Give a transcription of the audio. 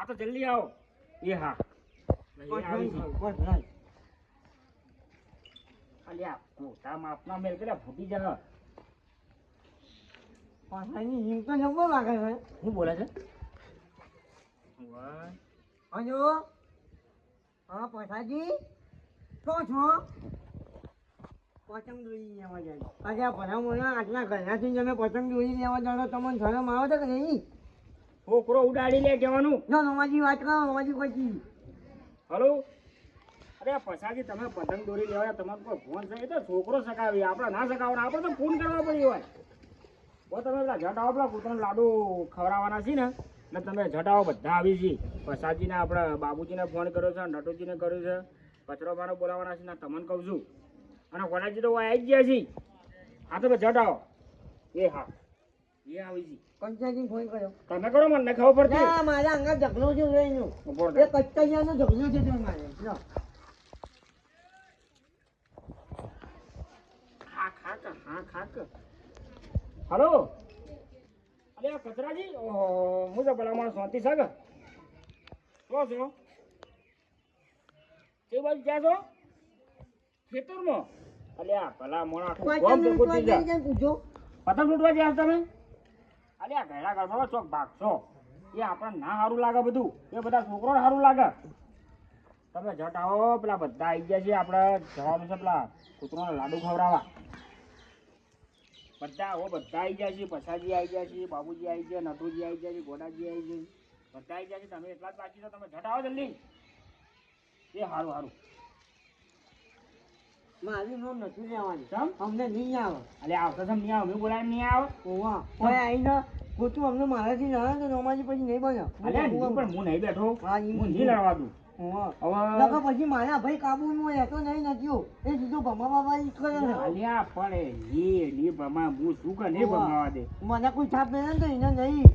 તો જલ્દી આવો. એ હા અલ્યા મોટા માપના મેલ કર્યા ફૂટી જા. પાછળની હિંગ તો જબ્બો લાગે છે. શું બોલે છે? હજો હા પછાજી શું છો? પતંગ દોરી લેવા જાય. આજે આ ભલામણા આટલા ઘરનાથી તમે પતંગ દોરી લેવા જાઓ તમને શરમ આવે છે કે નહીં? છોકરો ઉડાડી લે કહેવાનું. ના નમાજી વાત કરો નમાજી પછી. હલો અરે પછાજી તમે પતંગ દોરી લેવા તમારે કોઈ ફોન છે? એ તો છોકરો સકાવી, આપણે ના સકાવવાના, આપણે તો ફોન કરવા પડી હોય. તમે પેલા જટાવો પેલા કૂતરાને લાડુ ખવડાવવાના છે ને એટલે તમે જટાવો બધા આવી છે. પછાજીને આપણે બાબુજીને ફોન કર્યો છે, નટુજીને કર્યો છે, કચરોબાને બોલાવવાના છે ને તમને કહું છું. અને કોલાજી તો આવી જ ગયા છે. હા તો જટાવો. એ હા એ આવી છે. પંચાયતી ફોન કર્યો તમે કરો, મને ખબર પડતી. ના મારા અંગા ઝઘડો છે એનું. એ કચ્ચરિયાનો ઝઘડો છે તો મારે લો. હા ખાક હા ખાક. હલો અરે આ કચરાજી હું તો ભલામણ શાંતિ છે કે શું છો? તે બાજુ ક્યાં છો? ખેતરમાં? અલ્યા ભલામણ આખું ગામ તો કૂદી જાય. પૂછો પતંગ લૂંટવા ગયા તમે? અલ્યા ઘેડા ઘરમાં ચોક ભાગશો. એ આપણને ના સારું લાગે બધું, એ બધા છોકરોને સારું લાગે. તમે જટ આવો, પેલા બધા આવી ગયા છે. આપણે જવાનું છે પેલા કૂતરોને લાડુ ખવડાવવા. બધા બધા આવી ગયા છે. પછાજી આવી ગયા છે, બાબુજી આવી ગયા, નટુજી આવી ગયા છે, ગોડાજી આવી ગયા, બધા આવી ગયા છે. તમે એટલા જ બાકી છો. તમે જટ આવો જલ્દી. એ સારું સારું. મારું નામ નથી લેવાનું. કેમ? અમને નહીં આવે. અલે આવતો તમે નહીં આવે, મેં બોલાવીને નહીં આવે. ઓવા કોઈ આવીને ગોતું અમને મારાથી ના તો નમાજી પછી નહીં બન્યો. અલે પણ હું નહીં બેઠો, હા, હું નહીં લડવા દઉં. હવે પછી મારા ભાઈ કાબુમાં રહેતો નહીં નથી. એ સીધો ભમા બાબા ઈ કરે છે. અલ્યા પણ એ ભમા હું શું કે નહીં ભમાવા દે. મને કોઈ છાપ નહીં તો એને નહીં